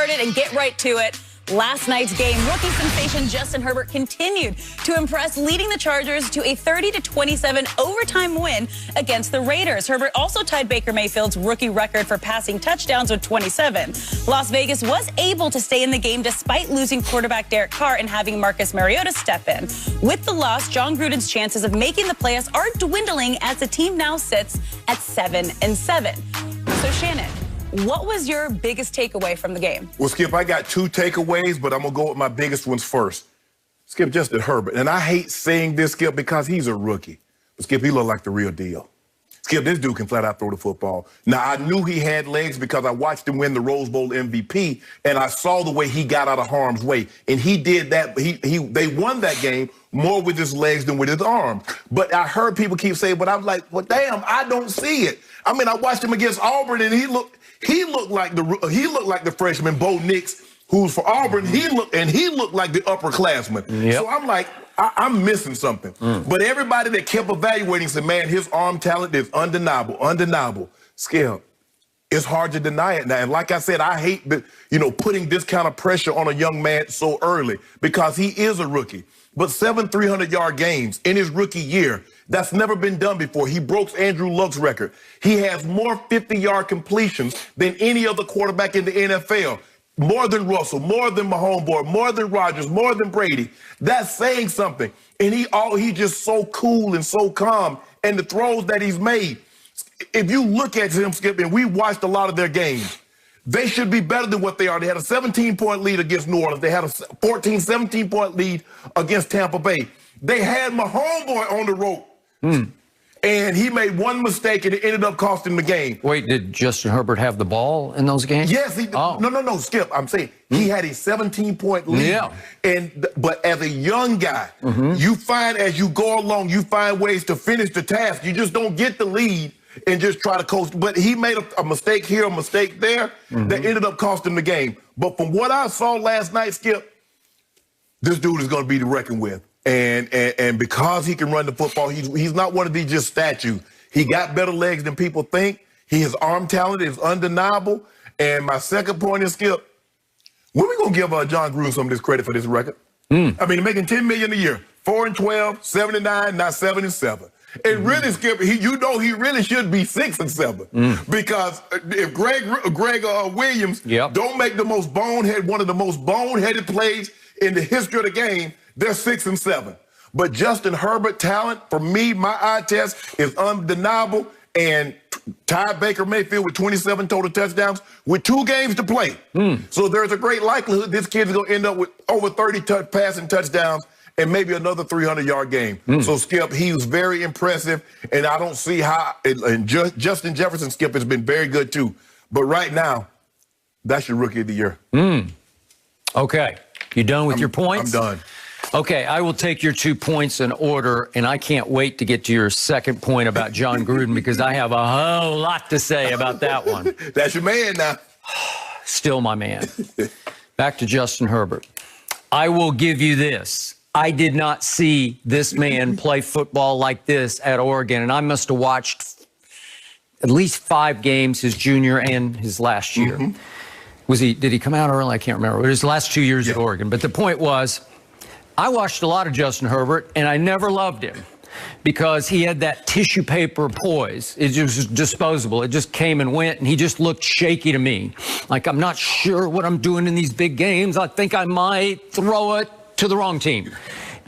started and get right to it. Last night's game, rookie sensation Justin Herbert continued to impress, leading the Chargers to a 30-27 overtime win against the Raiders. Herbert also tied Baker Mayfield's rookie record for passing touchdowns with 27. Las Vegas was able to stay in the game despite losing quarterback Derek Carr and having Marcus Mariota step in. With the loss, John Gruden's chances of making the playoffs are dwindling as the team now sits at 7-7. So Shannon, what was your biggest takeaway from the game? Well, Skip, I got two takeaways, but I'm going to go with my biggest ones first. Skip, Justin Herbert. And I hate saying this, Skip, because he's a rookie. But, Skip, he looked like the real deal. Skip, this dude can flat out throw the football. Now, I knew he had legs because I watched him win the Rose Bowl MVP, and I saw the way he got out of harm's way. And he did that. They won that game more with his legs than with his arms. But I heard people keep saying, but I'm like, well, damn, I don't see it. I mean, I watched him against Auburn, and he looked like the freshman Bo Nix, who's for Auburn. He looked like the upperclassman. Yep. So I'm like, I'm missing something. But everybody that kept evaluating said, man, his arm talent is undeniable. Skip, it's hard to deny it now. And like I said, I hate putting this kind of pressure on a young man so early because he is a rookie. But 7 300-yard games in his rookie year, that's never been done before. He broke Andrew Luck's record. He has more 50-yard completions than any other quarterback in the NFL. More than Russell, more than Mahomes, more than Rodgers, more than Brady. That's saying something. And he's just so cool and so calm. And the throws that he's made, if you look at him, Skip, and we watched a lot of their games, they should be better than what they are. They had a 17-point lead against New Orleans. They had a 17-point lead against Tampa Bay. They had Mahomes on the rope. And he made one mistake, and it ended up costing the game. Wait, did Justin Herbert have the ball in those games? Yes. No, Skip. I'm saying he had a 17-point lead. Yeah. But as a young guy, you find as you go along, you find ways to finish the task. You just don't get the lead and just try to coast. But he made a mistake here, a mistake there, that ended up costing the game. But from what I saw last night, Skip, this dude is going to be to reckon with. And because he can run the football, he's not one of these just statues. He got better legs than people think. His arm talent is undeniable. And my second point is, Skip, when we going to give John Gruden some of this credit for this record? I mean, they're making $10 million a year, 4-12, 7-9, now 7-7. And really, Skip, he really should be 6-7 because if Greg Williams don't make one of the most boneheaded plays in the history of the game, they're 6-7. But Justin Herbert talent, for me, my eye test is undeniable, and tied Baker Mayfield with 27 total touchdowns with 2 games to play. So there's a great likelihood this kid is going to end up with over 30 passing touchdowns and maybe another 300-yard game. So, Skip, he was very impressive, and I don't see how – Justin Jefferson, Skip, has been very good too. But right now, that's your Rookie of the Year. Okay. You done with your points? I'm done. Okay, I will take your 2 points in order, and I can't wait to get to your second point about John Gruden because I have a whole lot to say about that one. That's your man now. Still my man. Back to Justin Herbert. I will give you this. I did not see this man play football like this at Oregon, and I must have watched at least 5 games his junior and his last year. Did he come out early? I can't remember. It was his last 2 years at Oregon. But the point was, I watched a lot of Justin Herbert, and I never loved him because he had that tissue paper poise. It was disposable. It just came and went, and he just looked shaky to me. Like, I'm not sure what I'm doing in these big games. I think I might throw it to the wrong team.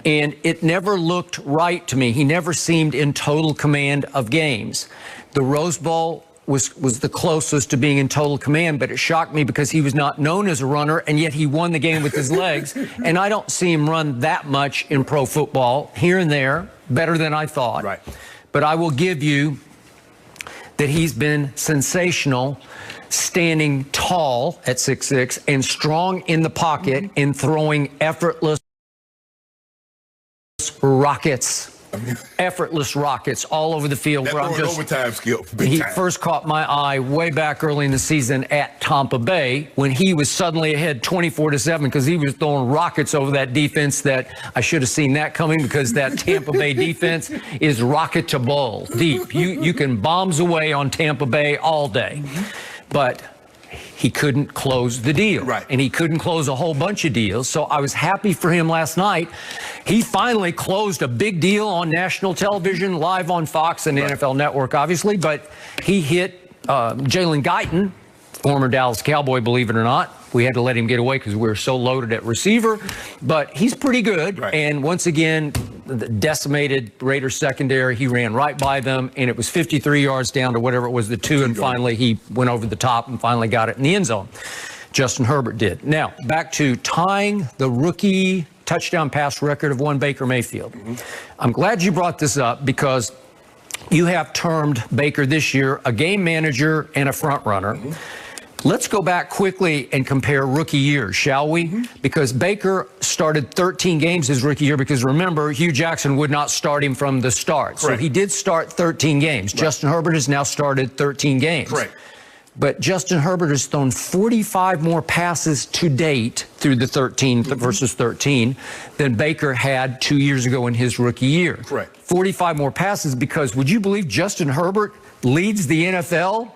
And it never looked right to me. He never seemed in total command of games. The Rose Bowl was the closest to being in total command, but it shocked me because he was not known as a runner, and yet he won the game with his legs. And I don't see him run that much in pro football, here and there, better than I thought. Right. But I will give you that he's been sensational, standing tall at 6'6", and strong in the pocket and throwing effortless rockets. Effortless rockets all over the field. That overtime skill. He first caught my eye way back early in the season at Tampa Bay when he was suddenly ahead 24-7 because he was throwing rockets over that defense that I should have seen that coming because that Tampa Bay defense is rocketable deep. You can bombs away on Tampa Bay all day. But he couldn't close the deal. Right. And he couldn't close a whole bunch of deals. So I was happy for him last night. He finally closed a big deal on national television, live on Fox and NFL Network, obviously. But he hit Jalen Guyton, former Dallas Cowboy, believe it or not. We had to let him get away because we were so loaded at receiver. But he's pretty good. Right. And once again, the decimated Raiders secondary, he ran right by them, and it was 53 yards down to whatever it was, the 2, and finally he went over the top and finally got it in the end zone. Justin Herbert did. Now, back to tying the rookie touchdown pass record of one Baker Mayfield. I'm glad you brought this up because you have termed Baker this year a game manager and a front runner. Let's go back quickly and compare rookie years, shall we? Because Baker started 13 games his rookie year because, remember, Hugh Jackson would not start him from the start. Correct. So he did start 13 games. Right. Justin Herbert has now started 13 games. Correct. But Justin Herbert has thrown 45 more passes to date through the 13 versus 13 than Baker had 2 years ago in his rookie year. Correct. 45 more passes because, would you believe Justin Herbert leads the NFL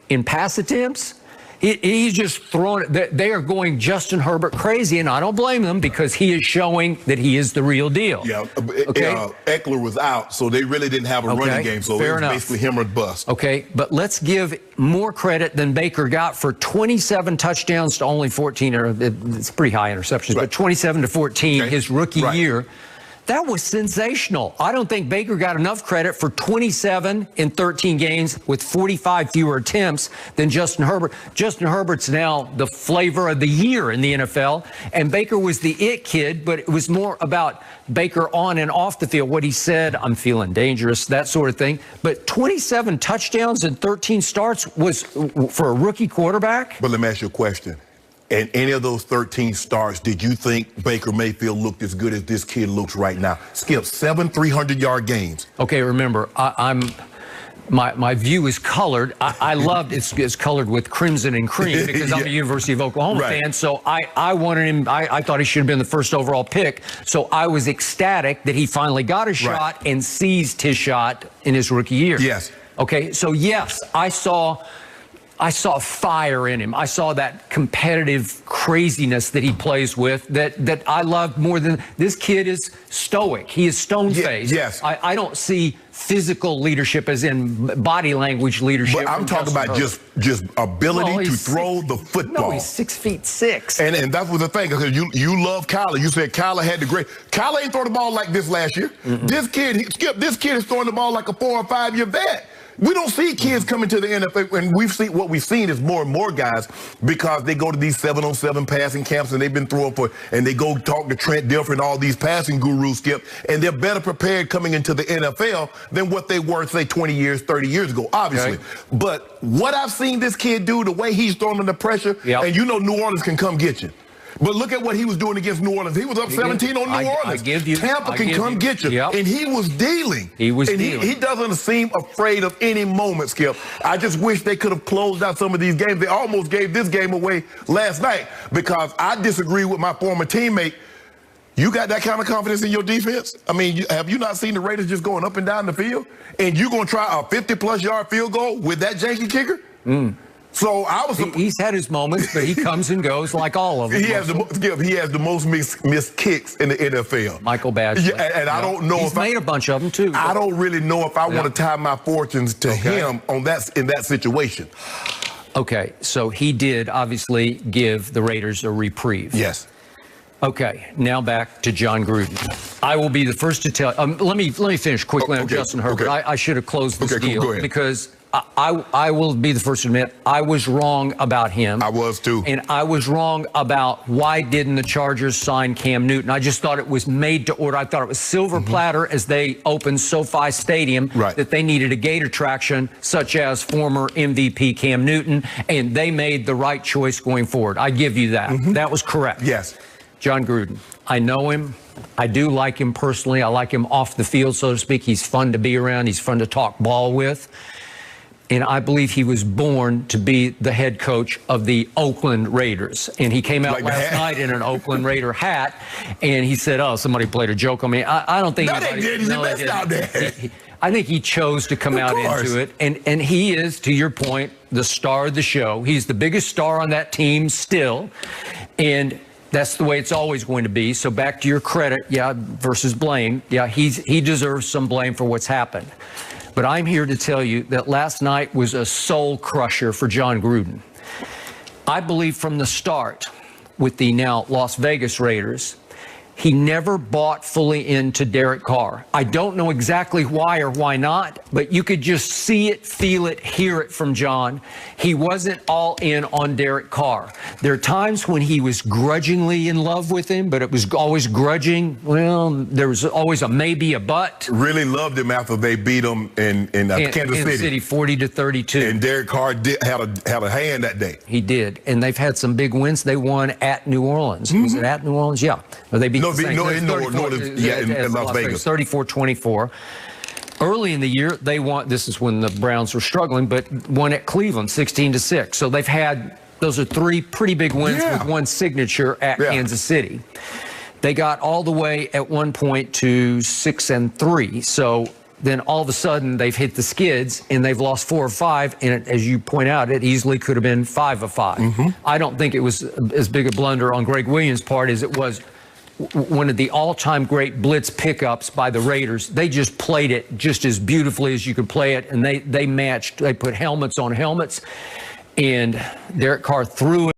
in pass attempts? He's just throwing it. They are going Justin Herbert crazy, and I don't blame them because he is showing that he is the real deal. Yeah, okay. Eckler was out, so they really didn't have a running game, so fair it was enough. basically him or bust. Okay, but let's give more credit than Baker got for 27 touchdowns to only 14, or it's pretty high interceptions, but 27 to 14 his rookie year. That was sensational. I don't think Baker got enough credit for 27 in 13 games with 45 fewer attempts than Justin Herbert. Justin Herbert's now the flavor of the year in the NFL, and Baker was the it kid, but it was more about Baker on and off the field, what he said, I'm feeling dangerous, that sort of thing. But 27 touchdowns and 13 starts was for a rookie quarterback. But let me ask you a question. In any of those 13 starts, did you think Baker Mayfield looked as good as this kid looks right now? Skip 7 300-yard games. Okay, remember, my view is colored. I loved it's colored with crimson and cream because I'm a University of Oklahoma fan. So I wanted him. I thought he should have been the first overall pick. So I was ecstatic that he finally got a shot and seized his shot in his rookie year. Yes. Okay, so yes, I saw fire in him. I saw that competitive craziness that he plays with that I loved more than this kid is stoic. He is stone-faced. Yes. I don't see physical leadership as in body language leadership. But I'm talking about just ability to throw the football. No, he's 6'6". And that was the thing, because you love Kyler. You said Kyler had the great. Kyler ain't throwing the ball like this last year. This kid, Skip, this kid is throwing the ball like a 4 or 5 year vet. We don't see kids coming to the NFL, and what we've seen is more and more guys, because they go to these 7-on-7 passing camps, and they've been throwing and they go talk to Trent Dilfer and all these passing gurus, Skip, and they're better prepared coming into the NFL than what they were, say, 20 years, 30 years ago, obviously. Okay. But what I've seen this kid do, the way he's throwing under pressure, and you know New Orleans can come get you. But look at what he was doing against New Orleans. He was up 17 on New Orleans. Tampa can come get you. And he was dealing. He doesn't seem afraid of any moment, Skip. I just wish they could have closed out some of these games. They almost gave this game away last night, because I disagree with my former teammate. You got that kind of confidence in your defense? I mean, have you not seen the Raiders just going up and down the field? And you're going to try a 50-plus yard field goal with that janky kicker? So I was. He's had his moments, but he comes and goes like all of them. He has the most missed kicks in the NFL. Michael Badgley. Yeah, and I don't know he's made a bunch of them too. I don't really know if I want to tie my fortunes to him on in that situation. Okay, so he did obviously give the Raiders a reprieve. Yes. Okay, now back to John Gruden. I will be the first to tell. Let me finish quickly on Justin Herbert. I should have closed this deal because I will be the first to admit I was wrong about him. I was too. And I was wrong about why didn't the Chargers sign Cam Newton. I just thought it was made to order. I thought it was silver platter as they opened SoFi Stadium that they needed a gate attraction such as former MVP Cam Newton, and they made the right choice going forward. I give you that. That was correct. Yes. John Gruden, I know him. I do like him personally. I like him off the field, so to speak. He's fun to be around. He's fun to talk ball with. And I believe he was born to be the head coach of the Oakland Raiders. And he came out last night in an Oakland Raider hat, and he said, oh, somebody played a joke on me. I don't think they did. He's the best out there. I think he chose to come out into it. And he is, to your point, the star of the show. He's the biggest star on that team still, and that's the way it's always going to be. So back to your credit, versus blame. Yeah, he deserves some blame for what's happened. But I'm here to tell you that last night was a soul crusher for John Gruden. I believe from the start with the now Las Vegas Raiders, he never bought fully into Derek Carr. I don't know exactly why or why not, but you could just see it, feel it, hear it from John. He wasn't all in on Derek Carr. There are times when he was grudgingly in love with him, but it was always grudging. Well, there was always a maybe, a but. Really loved him after they beat him in Kansas City. 40-32. And Derek Carr had a hand that day. He did. And they've had some big wins. They won at New Orleans. Was it at New Orleans? Yeah. Or they beat in Las Vegas. 34-24. Early in the year, they won. This is when the Browns were struggling, but won at Cleveland 16-6. So they've had, those are three pretty big wins with one signature at Kansas City. They got all the way at one point to 6-3. So then all of a sudden they've hit the skids and they've lost 4 or 5. And as you point out, it easily could have been 5 of 5. I don't think it was as big a blunder on Greg Williams' part as it was one of the all-time great blitz pickups by the Raiders. They just played it just as beautifully as you could play it, and they matched. They put helmets on helmets, and Derek Carr threw it.